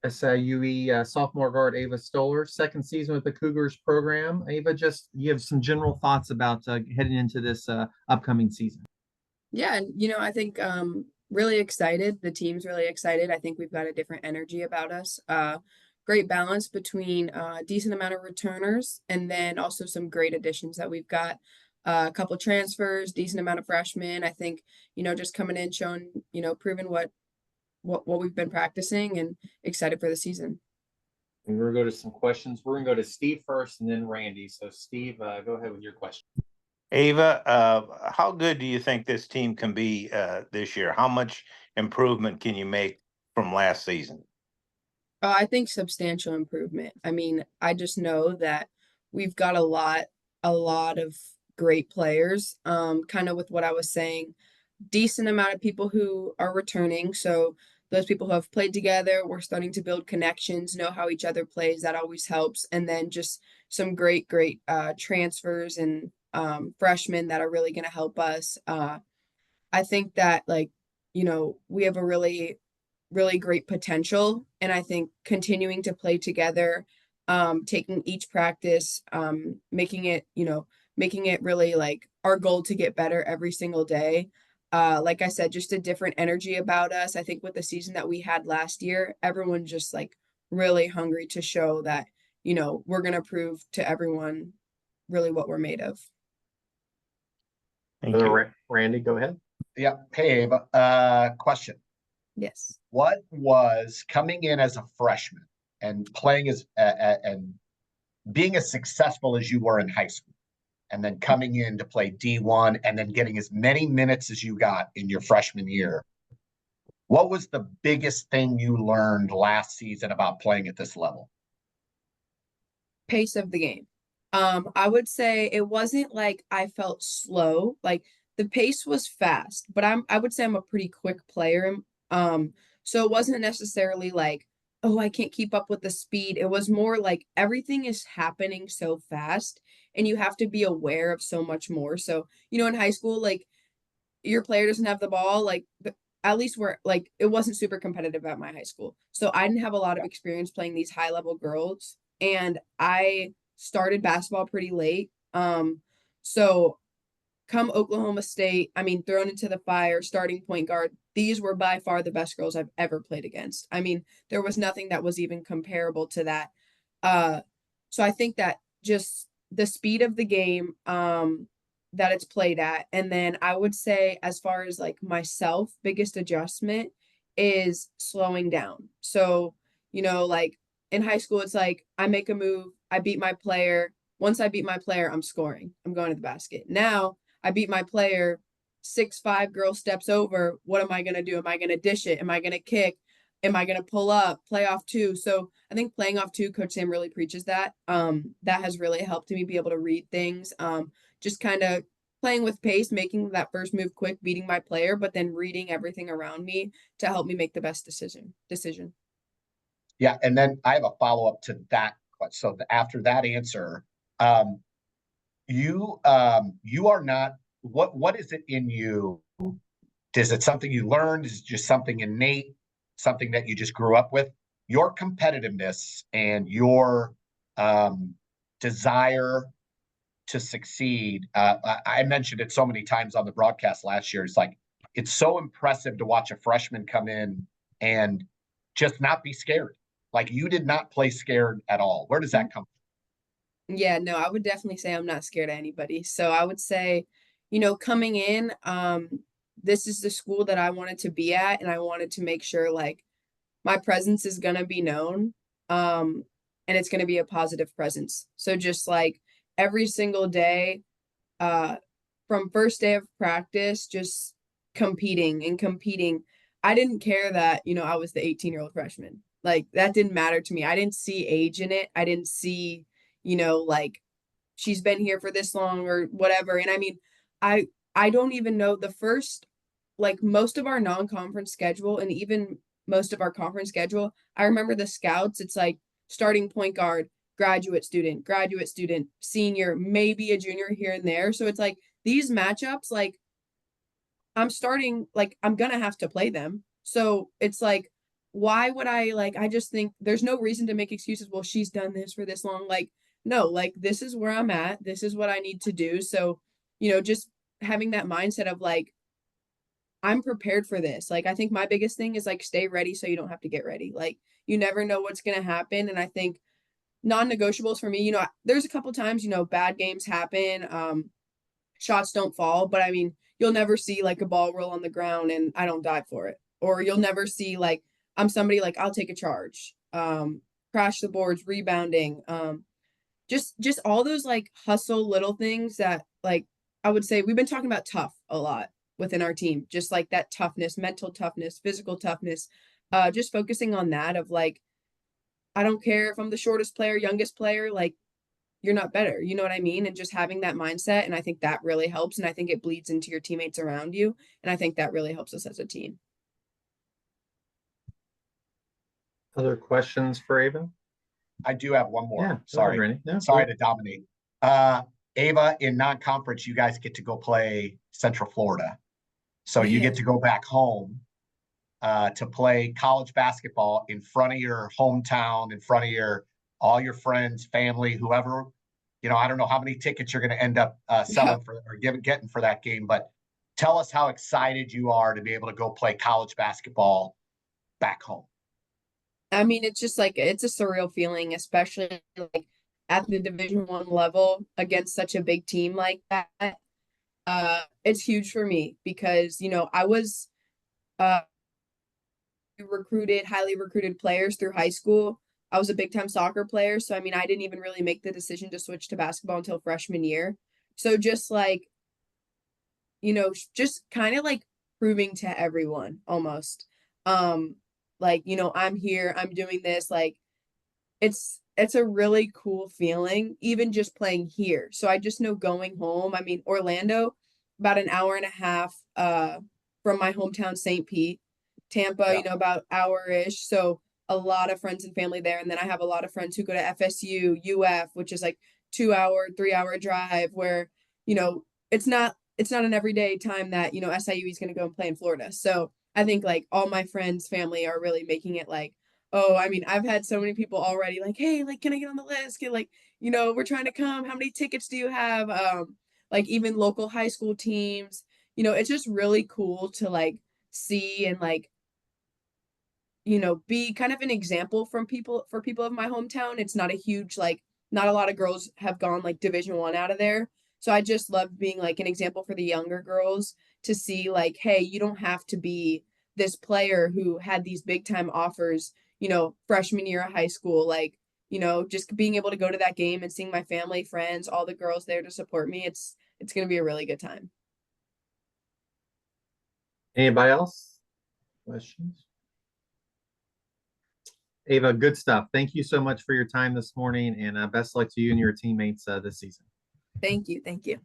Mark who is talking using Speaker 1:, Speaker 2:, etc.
Speaker 1: SIUE sophomore guard Ava Stoller, second season with the Cougars program. Ava, just you have some general thoughts about heading into this upcoming season.
Speaker 2: Yeah, and I think really excited. The team's really excited. I think we've got a different energy about us. Great balance between a decent amount of returners and then also some great additions that we've got. A couple transfers, decent amount of freshmen. I think, just coming in, showing, proving what we've been practicing and excited for the season.
Speaker 1: And we're going to go to some questions. We're going to go to Steve first and then Randy. So, Steve, go ahead with your question.
Speaker 3: Ava, how good do you think this team can be this year? How much improvement can you make from last season?
Speaker 2: I think substantial improvement. I mean, I just know that we've got a lot of great players. Kind of with what I was saying, decent amount of people who are returning. So those people who have played together, we're starting to build connections, know how each other plays. That always helps. And then just some great transfers and freshmen that are really going to help us. I think that we have a really great potential, and I think continuing to play together, taking each practice, making it really like our goal to get better every single day. Like I said, just a different energy about us. I think with the season that we had last year, everyone just like really hungry to show that, we're going to prove to everyone really what we're made of.
Speaker 3: Thank you.
Speaker 1: Randy, go ahead.
Speaker 4: Yeah. Hey, Ava. Question.
Speaker 2: Yes.
Speaker 4: What was coming in as a freshman and playing and being as successful as you were in high school, and then coming in to play D1 and then getting as many minutes as you got in your freshman year? What was the biggest thing you learned last season about playing at this level?
Speaker 2: Pace of the game. I would say it wasn't like I felt slow. Like the pace was fast, but I would say I'm a pretty quick player. So it wasn't necessarily like, oh, I can't keep up with the speed. It was more like everything is happening so fast and you have to be aware of so much more. So, in high school, like your player doesn't have the ball, like at least where like it wasn't super competitive at my high school. So I didn't have a lot of experience playing these high level girls, and I started basketball pretty late. So come Oklahoma State, I mean, thrown into the fire, starting point guard, these were by far the best girls I've ever played against. I mean, there was nothing that was even comparable to that. So I think that just the speed of the game, that it's played at. And then I would say, as far as like myself, biggest adjustment is slowing down. So, like in high school, it's like I make a move, I beat my player. Once I beat my player, I'm scoring. I'm going to the basket. Now I beat my player, 6'5" girl steps over. What am I going to do? Am I going to dish it? Am I going to kick? Am I going to pull up, play off two? So I think playing off two, Coach Sam really preaches that. That has really helped me be able to read things. Just kind of playing with pace, making that first move quick, beating my player, but then reading everything around me to help me make the best decision.
Speaker 4: Yeah, and then I have a follow-up to that. So after that answer, you are not, what is it in you? Is it something you learned? Is it just something innate, something that you just grew up with? Your competitiveness and your desire to succeed. I mentioned it so many times on the broadcast last year. It's like, it's so impressive to watch a freshman come in and just not be scared. Like, you did not play scared at all. Where does that come from?
Speaker 2: Yeah, no, I would definitely say I'm not scared of anybody. So I would say, coming in, this is the school that I wanted to be at, and I wanted to make sure like my presence is gonna be known, and it's gonna be a positive presence. So just like every single day, uh, from first day of practice, just competing and competing. I didn't care that, I was the 18-year-old freshman. Like that didn't matter to me. I didn't see age in it. I didn't see, like she's been here for this long or whatever. And I mean, I don't even know the first, like most of our non-conference schedule and even most of our conference schedule. I remember the scouts, it's like starting point guard, graduate student, senior, maybe a junior here and there. So it's like these matchups, like I'm gonna have to play them. So it's like why would I just think there's no reason to make excuses. Well, she's done this for this long. Like, no, like this is where I'm at. This is what I need to do. So, just having that mindset of like, I'm prepared for this. Like, I think my biggest thing is like, stay ready so you don't have to get ready. Like, you never know what's going to happen. And I think non-negotiables for me, there's a couple times, bad games happen. Shots don't fall, but I mean, you'll never see like a ball roll on the ground and I don't dive for it. Or you'll never see like, I'm somebody like, I'll take a charge, crash the boards, rebounding, just all those like hustle little things that like, I would say we've been talking about tough a lot within our team, just like that toughness, mental toughness, physical toughness, just focusing on that of like, I don't care if I'm the shortest player, youngest player, like you're not better. You know what I mean? And just having that mindset. And I think that really helps. And I think it bleeds into your teammates around you. And I think that really helps us as a team.
Speaker 1: Other questions for Ava?
Speaker 4: I do have one more.
Speaker 1: Yeah,
Speaker 4: Sorry.
Speaker 1: Randy. No,
Speaker 4: Sorry to dominate. Ava, in non-conference, you guys get to go play Central Florida. So you get to go back home to play college basketball in front of your hometown, in front of all your friends, family, whoever. I don't know how many tickets you're going to end up selling for or getting for that game, but tell us how excited you are to be able to go play college basketball back home.
Speaker 2: I mean, it's just like it's a surreal feeling, especially like at the Division I level against such a big team like that. It's huge for me because I was highly recruited players through high school. I was a big time soccer player, so I mean, I didn't even really make the decision to switch to basketball until freshman year. So just like, just kind of like proving to everyone almost, like, I'm here, I'm doing this, like it's a really cool feeling, even just playing here. So I just know going home, I mean, Orlando, about an hour and a half from my hometown, St. Pete. Tampa, about hour-ish. So a lot of friends and family there. And then I have a lot of friends who go to FSU, UF, which is like 2-hour, 3-hour drive where, it's not an everyday time that, SIUE is going to go and play in Florida. So I think like all my friends, family are really making it like, oh, I mean, I've had so many people already like, hey, like, can I get on the list? Get like, we're trying to come. How many tickets do you have? Like even local high school teams, it's just really cool to like see and like, be kind of an example for people of my hometown. It's not a huge, like, not a lot of girls have gone like Division I out of there. So I just love being like an example for the younger girls to see like, hey, you don't have to be this player who had these big time offers, freshman year of high school. Like, just being able to go to that game and seeing my family, friends, all the girls there to support me. It's going to be a really good time.
Speaker 1: Anybody else? Questions? Ava, good stuff. Thank you so much for your time this morning, and best luck to you and your teammates this season.
Speaker 2: Thank you. Thank you.